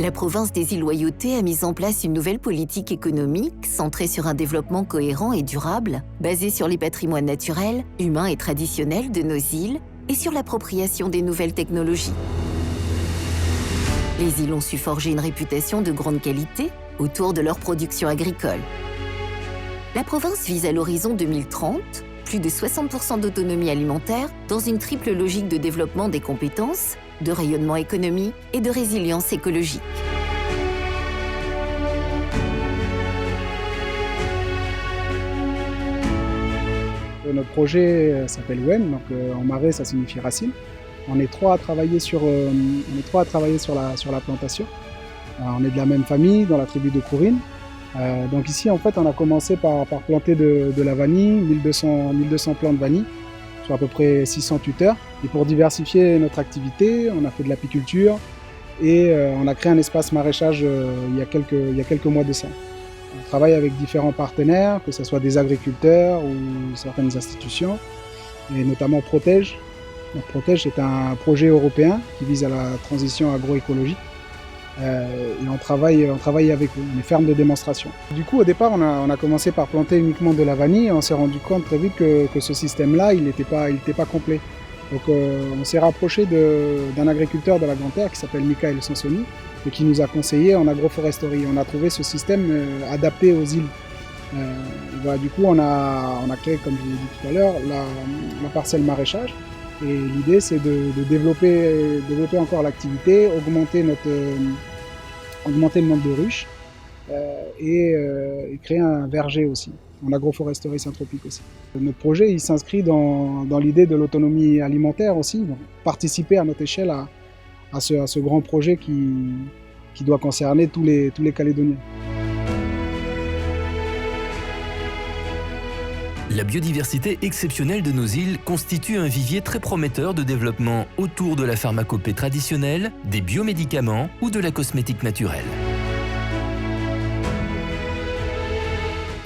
La province des îles Loyauté a mis en place une nouvelle politique économique centrée sur un développement cohérent et durable, basé sur les patrimoines naturels, humains et traditionnels de nos îles et sur l'appropriation des nouvelles technologies. Les îles ont su forger une réputation de grande qualité autour de leur production agricole. La province vise à l'horizon 2030 plus de 60% d'autonomie alimentaire dans une triple logique de développement des compétences, de rayonnement économique et de résilience écologique. Notre projet s'appelle WEN, donc en marais ça signifie racine. On est trois à travailler sur la plantation. On est de la même famille, dans la tribu de Kourine. Donc ici en fait on a commencé par planter de la vanille, 1200 plants de vanille, sur à peu près 600 tuteurs. Et pour diversifier notre activité, on a fait de l'apiculture et on a créé un espace maraîchage il y a quelques mois de ça. On travaille avec différents partenaires, que ce soit des agriculteurs ou certaines institutions, et notamment Protège. Donc, Protège est un projet européen qui vise à la transition agroécologique. Et on travaille avec eux, on est ferme de démonstration. Du coup, au départ, on a commencé par planter uniquement de la vanille et on s'est rendu compte très vite que ce système-là, il n'était pas complet. Donc on s'est rapproché d'un agriculteur de la Grande Terre qui s'appelle Michael Sansoni et qui nous a conseillé en agroforesterie. On a trouvé ce système adapté aux îles. Voilà, du coup, on a créé, comme je l'ai dit tout à l'heure, la parcelle maraîchage. Et l'idée, c'est de développer encore l'activité, augmenter le nombre de ruches et créer un verger aussi, en agroforesterie syntropique aussi. Notre projet, il s'inscrit dans l'idée de l'autonomie alimentaire aussi, donc participer à notre échelle à ce grand projet qui doit concerner tous les Calédoniens. La biodiversité exceptionnelle de nos îles constitue un vivier très prometteur de développement autour de la pharmacopée traditionnelle, des biomédicaments ou de la cosmétique naturelle.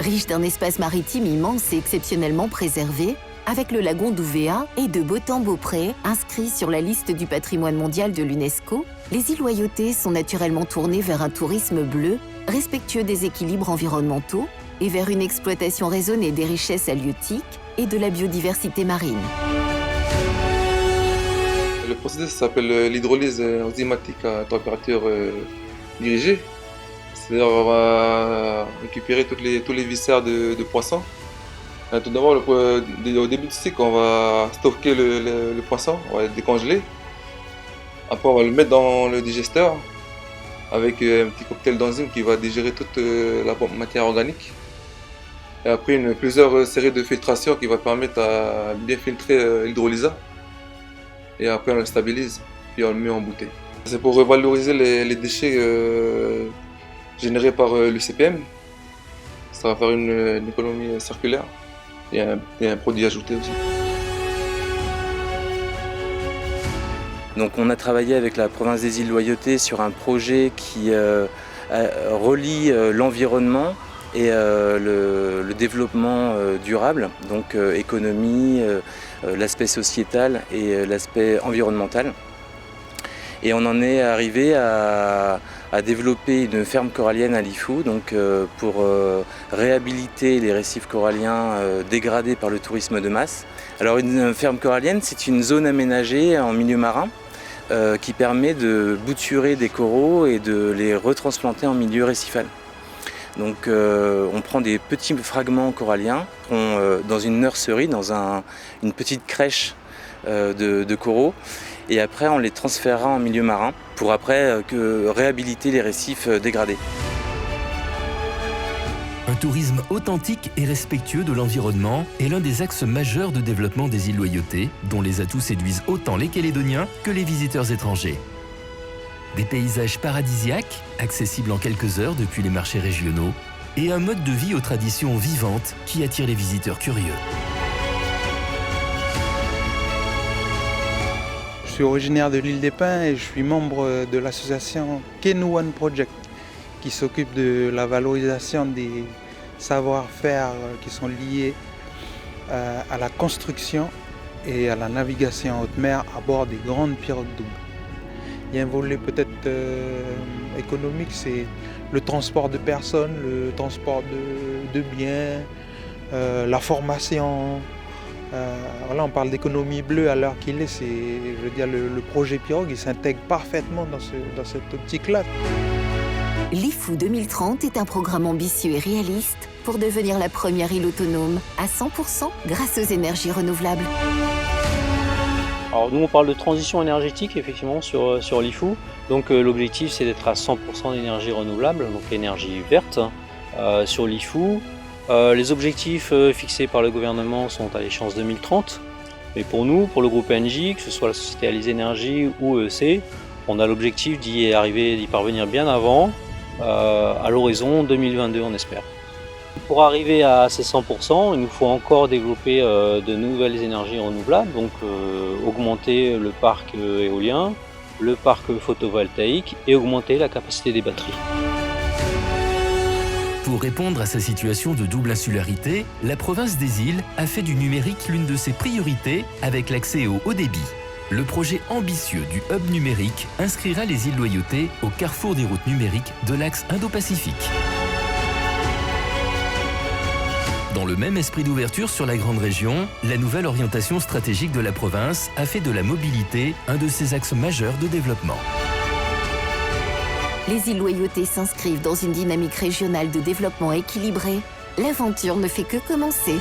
Riche d'un espace maritime immense et exceptionnellement préservé, avec le lagon d'Ouvéa et de Botan-Beaupré inscrits sur la liste du patrimoine mondial de l'UNESCO, les îles Loyauté sont naturellement tournées vers un tourisme bleu, respectueux des équilibres environnementaux, et vers une exploitation raisonnée des richesses halieutiques et de la biodiversité marine. Le procédé s'appelle l'hydrolyse enzymatique à température dirigée. C'est-à-dire on va récupérer tous les viscères de poisson. Tout d'abord, au début du cycle, on va stocker le poisson, on va le décongeler. Après, on va le mettre dans le digesteur avec un petit cocktail d'enzymes qui va digérer toute la matière organique. Et après, plusieurs séries de filtration qui va permettre à bien filtrer l'hydrolysat. Et après, on le stabilise, puis on le met en bouteille. C'est pour revaloriser les déchets générés par l'UCPM. Ça va faire une économie circulaire et un produit ajouté aussi. Donc on a travaillé avec la province des îles Loyauté sur un projet qui relie l'environnement et le développement durable, donc économie, l'aspect sociétal et l'aspect environnemental. Et on en est arrivé à développer une ferme corallienne à Lifou, donc pour réhabiliter les récifs coralliens dégradés par le tourisme de masse. Alors une ferme corallienne, c'est une zone aménagée en milieu marin qui permet de bouturer des coraux et de les retransplanter en milieu récifal. Donc on prend des petits fragments coralliens dans une nurserie, dans une petite crèche de coraux, et après on les transférera en milieu marin pour après réhabiliter les récifs dégradés. Un tourisme authentique et respectueux de l'environnement est l'un des axes majeurs de développement des îles Loyauté, dont les atouts séduisent autant les Calédoniens que les visiteurs étrangers. Des paysages paradisiaques, accessibles en quelques heures depuis les marchés régionaux, et un mode de vie aux traditions vivantes qui attire les visiteurs curieux. Je suis originaire de l'île des Pins et je suis membre de l'association Ken1 Project qui s'occupe de la valorisation des savoir-faire qui sont liés à la construction et à la navigation en haute mer à bord des grandes pirogues doubles. Il y a un volet peut-être économique, c'est le transport de personnes, le transport de biens, la formation. Voilà, on parle d'économie bleue à l'heure qu'il est, je veux dire, le projet Pirogue, il s'intègre parfaitement dans cette optique-là. L'IFU 2030 est un programme ambitieux et réaliste pour devenir la première île autonome à 100% grâce aux énergies renouvelables. Alors nous on parle de transition énergétique effectivement sur l'IFU. Donc l'objectif c'est d'être à 100% d'énergie renouvelable, donc énergie verte sur l'IFU. Les objectifs fixés par le gouvernement sont à l'échéance 2030. Mais pour nous, pour le groupe ENGIE, que ce soit la société Alizé Énergie ou EEC, on a l'objectif d'y parvenir bien avant, à l'horizon 2022 on espère. Pour arriver à ces 100%, il nous faut encore développer de nouvelles énergies renouvelables, donc augmenter le parc éolien, le parc photovoltaïque et augmenter la capacité des batteries. Pour répondre à sa situation de double insularité, la province des îles a fait du numérique l'une de ses priorités avec l'accès au haut débit. Le projet ambitieux du hub numérique inscrira les îles Loyauté au carrefour des routes numériques de l'axe Indo-Pacifique. Dans le même esprit d'ouverture sur la grande région, la nouvelle orientation stratégique de la province a fait de la mobilité un de ses axes majeurs de développement. Les îles Loyauté s'inscrivent dans une dynamique régionale de développement équilibrée. L'aventure ne fait que commencer.